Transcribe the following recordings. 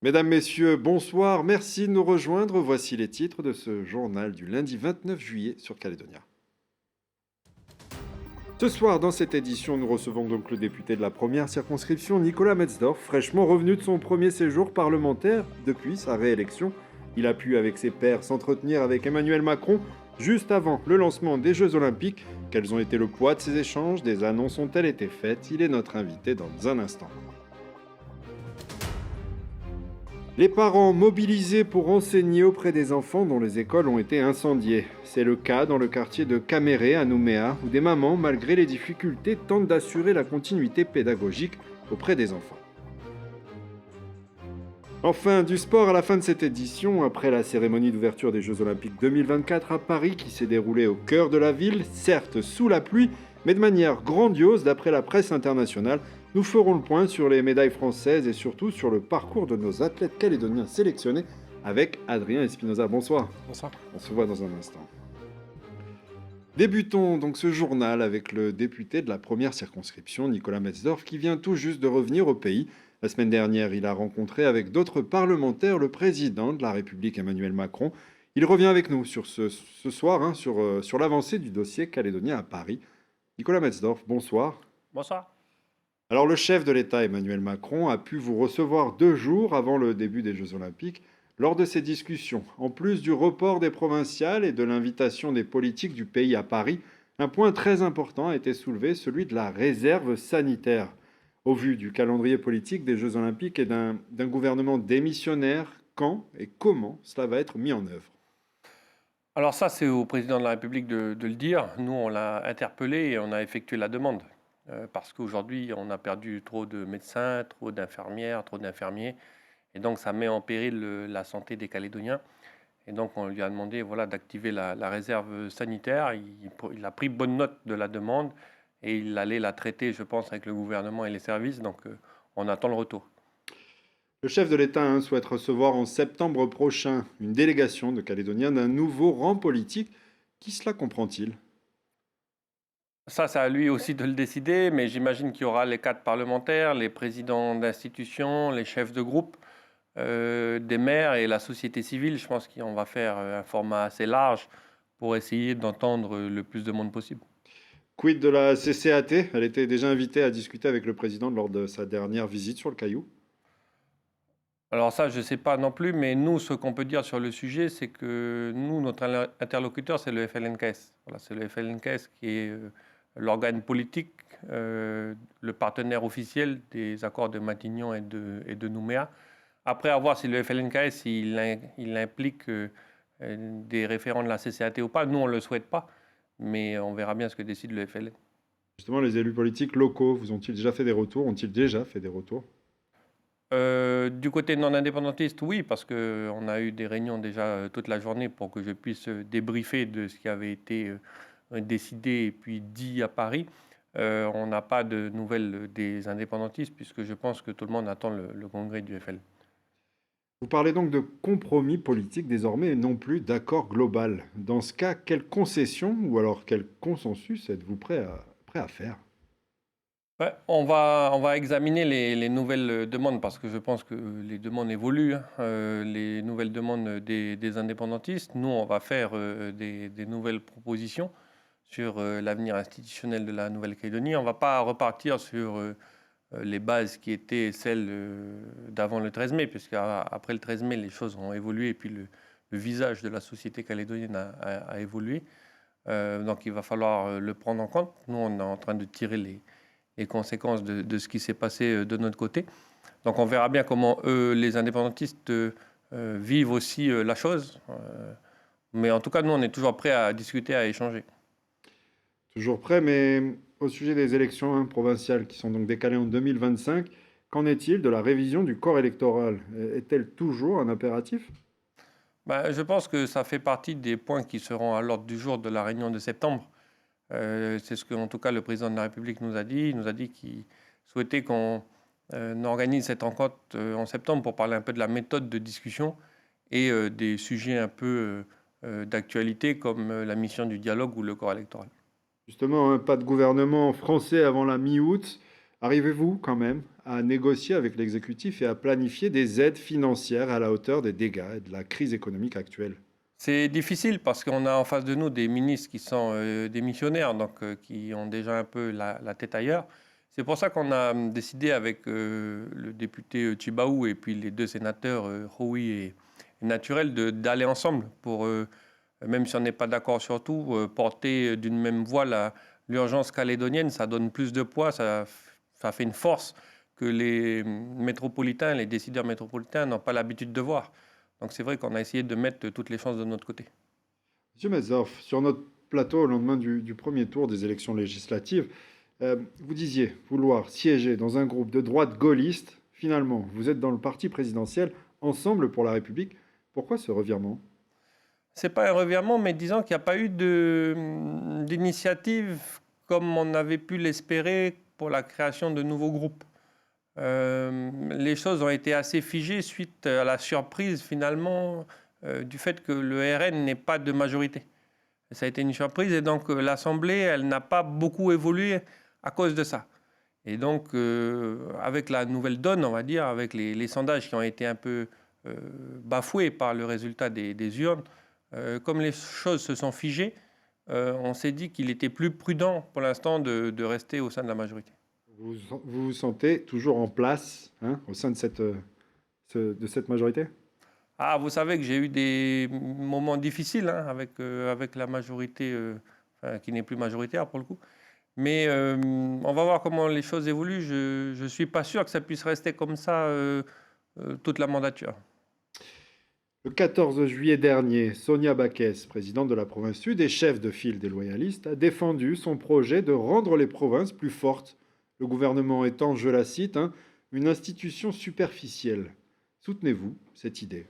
Mesdames, Messieurs, bonsoir. Merci de nous rejoindre. Voici les titres de ce journal du lundi 29 juillet sur Calédonia. Ce soir, dans cette édition, nous recevons donc le député de la première circonscription, Nicolas Metzdorf, fraîchement revenu de son premier séjour parlementaire depuis sa réélection. Il a pu, avec ses pairs, s'entretenir avec Emmanuel Macron juste avant le lancement des Jeux Olympiques. Quels ont été le poids de ces échanges? Des annonces ont-elles été faites? Il est notre invité dans un instant. Les parents mobilisés pour enseigner auprès des enfants dont les écoles ont été incendiées. C'est le cas dans le quartier de Caméré à Nouméa, où des mamans, malgré les difficultés, tentent d'assurer la continuité pédagogique auprès des enfants. Enfin, du sport à la fin de cette édition, après la cérémonie d'ouverture des Jeux Olympiques 2024 à Paris, qui s'est déroulée au cœur de la ville, certes sous la pluie, mais de manière grandiose d'après la presse internationale. Nous ferons le point sur les médailles françaises et surtout sur le parcours de nos athlètes calédoniens sélectionnés avec Adrien Espinoza. Bonsoir. Bonsoir. On se voit dans un instant. Débutons donc ce journal avec le député de la première circonscription, Nicolas Metzdorf, qui vient tout juste de revenir au pays. La semaine dernière, il a rencontré avec d'autres parlementaires le président de la République, Emmanuel Macron. Il revient avec nous sur ce soir sur l'avancée du dossier calédonien à Paris. Nicolas Metzdorf, bonsoir. Bonsoir. Alors le chef de l'État, Emmanuel Macron, a pu vous recevoir 2 jours avant le début des Jeux Olympiques. Lors de ces discussions, en plus du report des provinciales et de l'invitation des politiques du pays à Paris, un point très important a été soulevé, celui de la réserve sanitaire. Au vu du calendrier politique des Jeux Olympiques et d'un gouvernement démissionnaire, quand et comment cela va être mis en œuvre? Alors ça, c'est au président de la République de le dire. Nous, on l'a interpellé et on a effectué la demande. Parce qu'aujourd'hui, on a perdu trop de médecins, trop d'infirmières, trop d'infirmiers. Et donc, ça met en péril la santé des Calédoniens. Et donc, on lui a demandé d'activer la réserve sanitaire. Il a pris bonne note de la demande et il allait la traiter, je pense, avec le gouvernement et les services. Donc, on attend le retour. Le chef de l'État souhaite recevoir en septembre prochain une délégation de Calédoniens d'un nouveau rang politique. Qui cela comprend-il? Ça, c'est à lui aussi de le décider, mais j'imagine qu'il y aura les 4 parlementaires, les présidents d'institutions, les chefs de groupe, des maires et la société civile. Je pense qu'on va faire un format assez large pour essayer d'entendre le plus de monde possible. Quid de la CCAT? Elle était déjà invitée à discuter avec le président lors de sa dernière visite sur le Caillou. Alors ça, je ne sais pas non plus, mais nous, ce qu'on peut dire sur le sujet, c'est que nous, notre interlocuteur, c'est le FLNKS. Voilà, c'est le FLNKS qui est l'organe politique, le partenaire officiel des accords de Matignon et de Nouméa. Après, à voir si le FLNKS il implique des référents de la CCAT ou pas. Nous, on ne le souhaite pas, mais on verra bien ce que décide le FLN. Justement, les élus politiques locaux, vous ont-ils déjà fait des retours? Ont-ils déjà fait des retours? Du côté non indépendantiste, oui, parce qu'on a eu des réunions déjà toute la journée pour que je puisse débriefer de ce qui avait été décidé et puis dit à Paris. On n'a pas de nouvelles des indépendantistes puisque je pense que tout le monde attend le congrès du FL. Vous parlez donc de compromis politique désormais et non plus d'accord global. Dans ce cas, quelle concession ou alors quel consensus êtes-vous prêt à faire? Ouais, on va examiner les nouvelles demandes parce que je pense que les demandes évoluent, les nouvelles demandes des indépendantistes. Nous, on va faire des nouvelles propositions sur l'avenir institutionnel de la Nouvelle-Calédonie. On ne va pas repartir sur les bases qui étaient celles d'avant le 13 mai, puisqu'après le 13 mai, les choses ont évolué et puis le visage de la société calédonienne a évolué. Donc il va falloir le prendre en compte. Nous, on est en train de tirer les conséquences de ce qui s'est passé de notre côté. Donc on verra bien comment eux, les indépendantistes, vivent aussi la chose. Mais en tout cas, nous, on est toujours prêts à discuter, à échanger. Toujours prêt, mais au sujet des élections provinciales qui sont donc décalées en 2025, qu'en est-il de la révision du corps électoral? Est-elle toujours un impératif? Je pense que ça fait partie des points qui seront à l'ordre du jour de la réunion de septembre. C'est ce que, en tout cas, le président de la République nous a dit. Il nous a dit qu'il souhaité qu'on organise cette rencontre en septembre pour parler un peu de la méthode de discussion et des sujets un peu d'actualité comme la mission du dialogue ou le corps électoral. Justement, hein, pas de gouvernement français avant la mi-août. Arrivez-vous quand même à négocier avec l'exécutif et à planifier des aides financières à la hauteur des dégâts et de la crise économique actuelle? C'est difficile parce qu'on a en face de nous des ministres qui sont démissionnaires, donc qui ont déjà un peu la tête ailleurs. C'est pour ça qu'on a décidé avec le député Tjibaou et puis les deux sénateurs, Houi et Naturel, d'aller ensemble pour, même si on n'est pas d'accord sur tout, porter d'une même voix l'urgence calédonienne. Ça donne plus de poids, ça fait une force que les métropolitains, les décideurs métropolitains n'ont pas l'habitude de voir. Donc c'est vrai qu'on a essayé de mettre toutes les chances de notre côté. Monsieur Metzorf, sur notre plateau au lendemain du premier tour des élections législatives, vous disiez vouloir siéger dans un groupe de droite gaulliste. Finalement, vous êtes dans le parti présidentiel Ensemble pour la République. Pourquoi ce revirement? C'est pas un revirement, mais disons qu'il n'y a pas eu d'initiative comme on avait pu l'espérer pour la création de nouveaux groupes. Les choses ont été assez figées suite à la surprise finalement du fait que le RN n'ait pas de majorité. Ça a été une surprise et donc l'Assemblée, elle n'a pas beaucoup évolué à cause de ça. Et donc avec la nouvelle donne, on va dire, avec les sondages qui ont été un peu bafoués par le résultat des urnes, comme les choses se sont figées, on s'est dit qu'il était plus prudent pour l'instant de rester au sein de la majorité. Vous sentez toujours en place, hein, au sein de cette majorité? Ah, vous savez que j'ai eu des moments difficiles hein, avec la majorité enfin, qui n'est plus majoritaire pour le coup. Mais on va voir comment les choses évoluent. Je ne suis pas sûr que ça puisse rester comme ça toute la mandature. Le 14 juillet dernier, Sonia Backès, présidente de la province sud et chef de file des loyalistes, a défendu son projet de rendre les provinces plus fortes, le gouvernement étant, je la cite, hein, une institution superficielle. Soutenez-vous cette idée?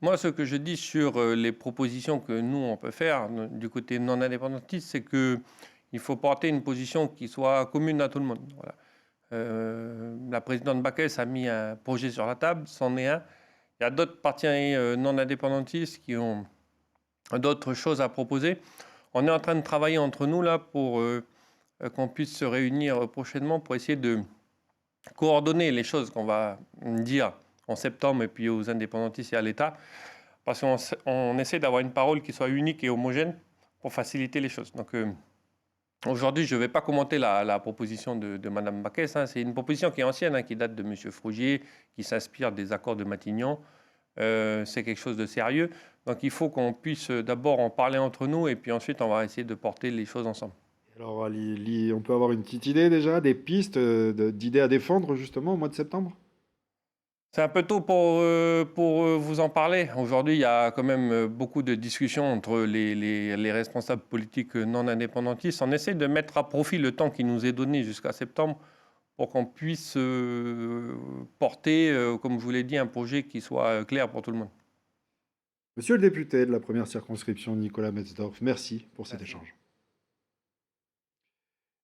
Moi, ce que je dis sur les propositions que nous, on peut faire du côté non indépendantiste, c'est qu'il faut porter une position qui soit commune à tout le monde. Voilà. La présidente Backès a mis un projet sur la table, c'en est un. Il y a d'autres partis non indépendantistes qui ont d'autres choses à proposer. On est en train de travailler entre nous là pour qu'on puisse se réunir prochainement pour essayer de coordonner les choses qu'on va dire en septembre et puis aux indépendantistes et à l'État, parce qu'on essaie d'avoir une parole qui soit unique et homogène pour faciliter les choses. Donc aujourd'hui, je ne vais pas commenter la proposition de Mme Backès. Hein. C'est une proposition qui est ancienne, hein, qui date de M. Frougier, qui s'inspire des accords de Matignon. C'est quelque chose de sérieux. Donc il faut qu'on puisse d'abord en parler entre nous et puis ensuite on va essayer de porter les choses ensemble. Alors, on peut avoir une petite idée déjà, des pistes d'idées à défendre justement au mois de septembre? C'est un peu tôt pour vous en parler. Aujourd'hui, il y a quand même beaucoup de discussions entre les responsables politiques non indépendantistes. On essaie de mettre à profit le temps qui nous est donné jusqu'à septembre pour qu'on puisse porter, comme je vous l'ai dit, un projet qui soit clair pour tout le monde. Monsieur le député de la première circonscription, Nicolas Metzdorf, merci pour cet Merci. échange.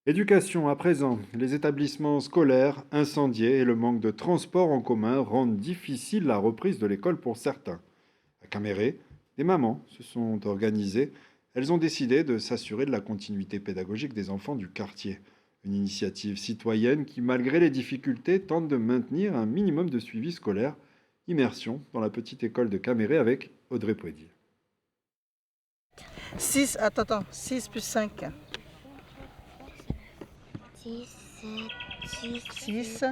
Éducation à présent, les établissements scolaires incendiés et le manque de transport en commun rendent difficile la reprise de l'école pour certains. À Caméré, des mamans se sont organisées. Elles ont décidé de s'assurer de la continuité pédagogique des enfants du quartier. Une initiative citoyenne qui, malgré les difficultés, tente de maintenir un minimum de suivi scolaire. Immersion dans la petite école de Caméré avec Audrey Poitier. 6 plus 5. 6,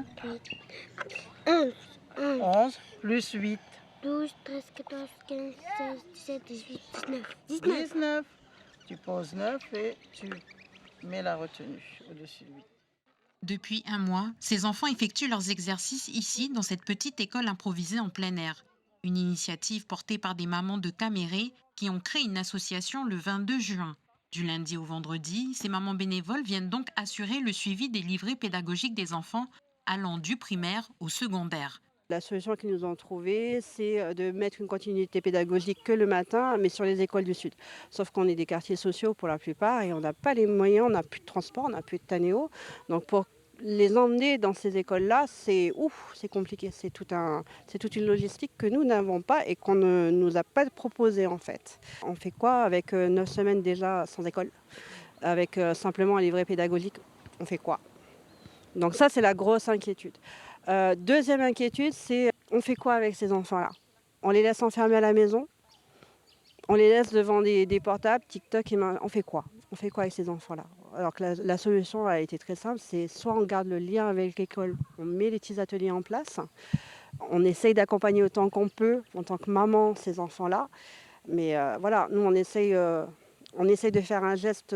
11 plus 8. 12, 13, 14, 15, 16, 17, 18, 19. 19. Tu poses 9 et tu mets la retenue au-dessus de 8. Depuis un mois, ces enfants effectuent leurs exercices ici, dans cette petite école improvisée en plein air. Une initiative portée par des mamans de Caméré qui ont créé une association le 22 juin. Du lundi au vendredi, ces mamans bénévoles viennent donc assurer le suivi des livrets pédagogiques des enfants allant du primaire au secondaire. La solution qu'ils nous ont trouvée, c'est de mettre une continuité pédagogique que le matin, mais sur les écoles du Sud. Sauf qu'on est des quartiers sociaux pour la plupart et on n'a pas les moyens, on n'a plus de transport, on n'a plus de TANEO. Donc pour les emmener dans ces écoles-là, c'est compliqué. C'est toute une logistique que nous n'avons pas et qu'on ne nous a pas proposée en fait. On fait quoi avec 9 semaines déjà sans école? Avec simplement un livret pédagogique, on fait quoi? Donc ça, c'est la grosse inquiétude. Deuxième inquiétude, c'est on fait quoi avec ces enfants-là? On les laisse enfermés à la maison? On les laisse devant des portables, TikTok, on fait quoi? On fait quoi avec ces enfants-là? Alors que la solution a été très simple, c'est soit on garde le lien avec l'école, on met les petits ateliers en place, on essaye d'accompagner autant qu'on peut, en tant que maman, ces enfants-là. Mais voilà, nous, on essaye de faire un geste,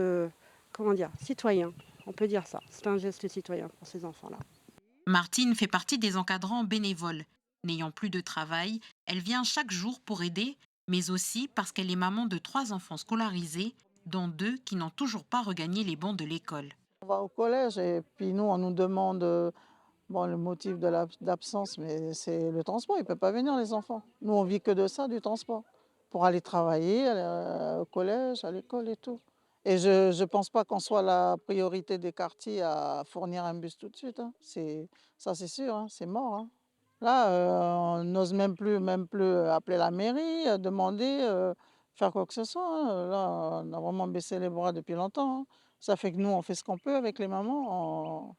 citoyen. On peut dire ça. C'est un geste citoyen pour ces enfants-là. Martine fait partie des encadrants bénévoles. N'ayant plus de travail, elle vient chaque jour pour aider, mais aussi parce qu'elle est maman de 3 enfants scolarisés, dont 2 qui n'ont toujours pas regagné les bancs de l'école. On va au collège et puis nous, on nous demande le motif de l'absence, mais c'est le transport. Ils ne peuvent pas venir, les enfants. Nous, on vit que de ça, du transport. Pour aller travailler au collège, à l'école et tout. Et je ne pense pas qu'on soit la priorité des quartiers à fournir un bus tout de suite. Hein. Ça, c'est sûr, hein, c'est mort. Hein. Là, on n'ose même plus appeler la mairie, demander, faire quoi que ce soit. Hein. Là, on a vraiment baissé les bras depuis longtemps. Hein. Ça fait que nous, on fait ce qu'on peut avec les mamans.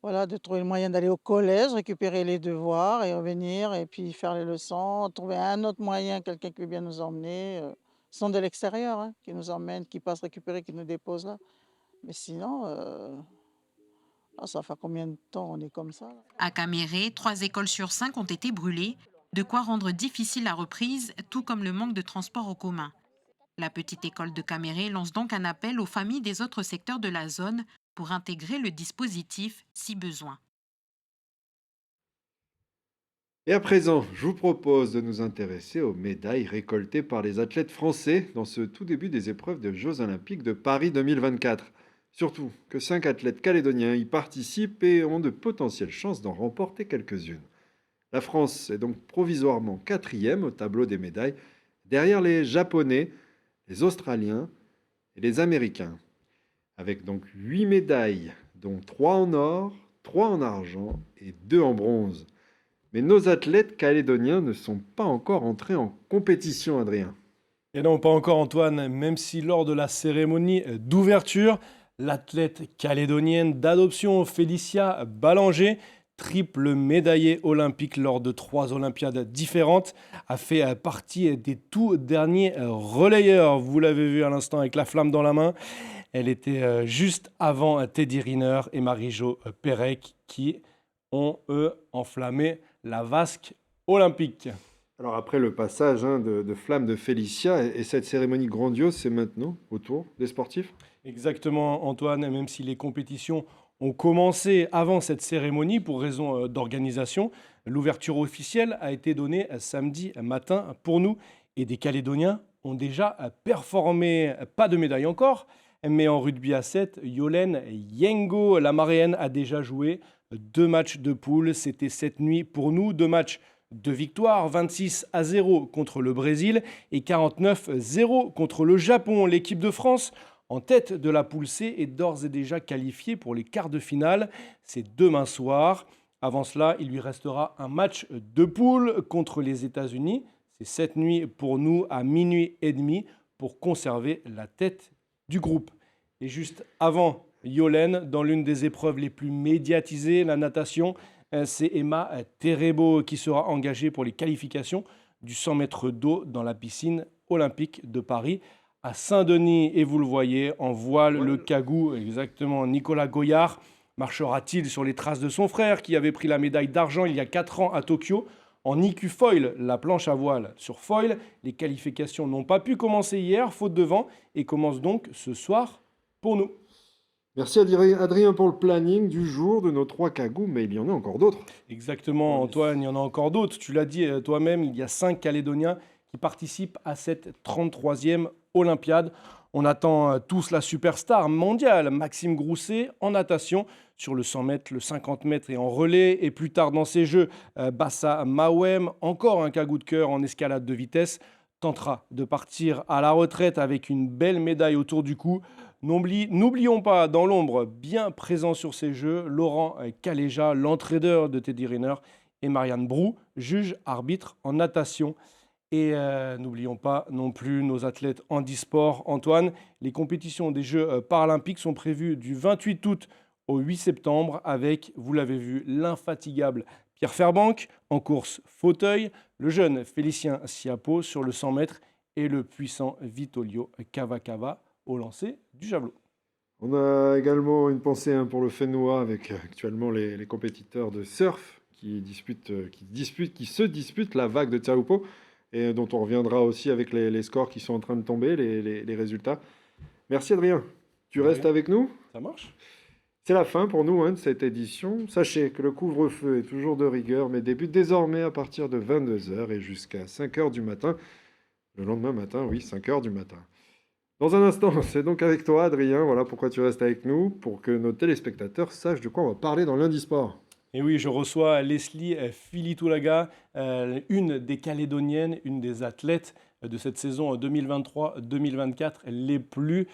Voilà, de trouver le moyen d'aller au collège, récupérer les devoirs et revenir et puis faire les leçons, trouver un autre moyen, quelqu'un qui veut bien nous emmener. Ce sont de l'extérieur hein, qui nous emmènent, qui passent récupérer, qui nous déposent là. Mais sinon, ça fait combien de temps on est comme ça là? À Caméré, 3 écoles sur 5 ont été brûlées, de quoi rendre difficile la reprise, tout comme le manque de transport en commun. La petite école de Caméré lance donc un appel aux familles des autres secteurs de la zone pour intégrer le dispositif si besoin. Et à présent, je vous propose de nous intéresser aux médailles récoltées par les athlètes français dans ce tout début des épreuves des Jeux Olympiques de Paris 2024. Surtout que 5 athlètes calédoniens y participent et ont de potentielles chances d'en remporter quelques-unes. La France est donc provisoirement 4e au tableau des médailles, derrière les Japonais, les Australiens et les Américains. Avec donc 8 médailles, dont 3 en or, 3 en argent et 2 en bronze. Mais nos athlètes calédoniens ne sont pas encore entrés en compétition, Adrien. Et non, pas encore Antoine, même si lors de la cérémonie d'ouverture, l'athlète calédonienne d'adoption Félicia Ballanger, triple médaillée olympique lors de 3 Olympiades différentes, a fait partie des tout derniers relayeurs. Vous l'avez vu à l'instant avec la flamme dans la main. Elle était juste avant Teddy Riner et Marie-Jo Pérec qui ont, eux, enflammé la vasque olympique. Alors après le passage de flamme de Félicia et cette cérémonie grandiose, c'est maintenant au tour des sportifs? Exactement Antoine, même si les compétitions ont commencé avant cette cérémonie pour raison d'organisation, l'ouverture officielle a été donnée samedi matin pour nous et des Calédoniens ont déjà performé, pas de médaille encore, mais en rugby à 7, Yolène Yengo, la Maréenne, a déjà joué 2 matchs de poule. C'était cette nuit pour nous, 2 matchs de victoire, 26-0 contre le Brésil et 49-0 contre le Japon. L'équipe de France, en tête de la poule C, est d'ores et déjà qualifiée pour les quarts de finale. C'est demain soir. Avant cela, il lui restera un match de poule contre les États-Unis. C'est cette nuit pour nous à 00h30 pour conserver la tête du groupe. Et juste avant Yolène, dans l'une des épreuves les plus médiatisées, la natation, c'est Emma Terebo qui sera engagée pour les qualifications du 100 mètres d'eau dans la piscine olympique de Paris à Saint-Denis. Et vous le voyez, en voile, le cagou, exactement. Nicolas Goyard marchera-t-il sur les traces de son frère qui avait pris la médaille d'argent il y a 4 ans à Tokyo? En IQ Foil, la planche à voile sur foil, les qualifications n'ont pas pu commencer hier, faute de vent, et commencent donc ce soir pour nous. Merci Adrien pour le planning du jour de nos 3 cagous, mais il y en a encore d'autres. Exactement Antoine, il y en a encore d'autres. Tu l'as dit toi-même, il y a 5 Calédoniens qui participent à cette 33e Olympiade. On attend tous la superstar mondiale, Maxime Grousset, en natation sur le 100 mètres, le 50 mètres et en relais. Et plus tard dans ces Jeux, Bassa Mawem, encore un cagou de cœur en escalade de vitesse, tentera de partir à la retraite avec une belle médaille autour du cou. N'oublions pas, dans l'ombre, bien présent sur ces jeux, Laurent Caléja, l'entraîneur de Teddy Riner, et Marianne Brou, juge arbitre en natation. Et n'oublions pas non plus nos athlètes handisport. Antoine, les compétitions des Jeux paralympiques sont prévues du 28 août au 8 septembre avec, vous l'avez vu, l'infatigable Pierre Fairbank en course fauteuil, le jeune Félicien Sciapo sur le 100 mètres et le puissant Vitolio Cavacava au lancer du javelot. On a également une pensée pour le Fénois avec actuellement les compétiteurs de surf qui se disputent la vague de Taupo et dont on reviendra aussi avec les scores qui sont en train de tomber, les résultats. Merci Adrien. Tu restes avec nous ? Ça marche ? C'est la fin pour nous de cette édition. Sachez que le couvre-feu est toujours de rigueur, mais débute désormais à partir de 22h et jusqu'à 5h du matin. Le lendemain matin, oui, 5h du matin. Dans un instant, c'est donc avec toi, Adrien. Voilà pourquoi tu restes avec nous, pour que nos téléspectateurs sachent de quoi on va parler dans Lundi Sport. Et oui, je reçois Leslie Filitoulaga, une des Calédoniennes, une des athlètes de cette saison 2023-2024, les plus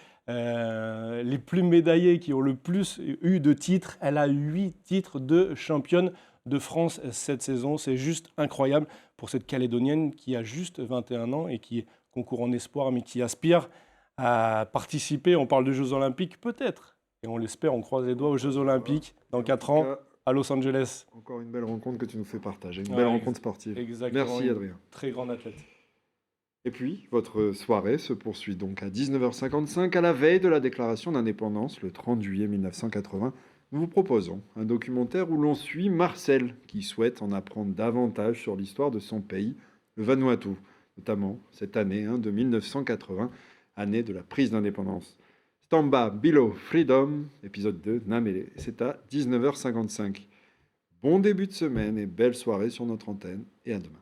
médaillées, qui ont le plus eu de titres. Elle a 8 titres de championne de France cette saison. C'est juste incroyable pour cette Calédonienne qui a juste 21 ans et qui concourt en espoir, mais qui aspire à participer. On parle de Jeux Olympiques, peut-être. Et on l'espère, on croise les doigts aux Jeux Olympiques dans 4 ans à Los Angeles. Encore une belle rencontre que tu nous fais partager, une belle rencontre sportive. Exactement. Merci Adrien. Très grand athlète. Et puis, votre soirée se poursuit donc à 19h55, à la veille de la déclaration d'indépendance, le 30 juillet 1980. Nous vous proposons un documentaire où l'on suit Marcel, qui souhaite en apprendre davantage sur l'histoire de son pays, le Vanuatu, notamment cette année de 1980, année de la prise d'indépendance. Stamba Below Freedom, épisode 2, Namele, c'est à 19h55. Bon début de semaine et belle soirée sur notre antenne, et à demain.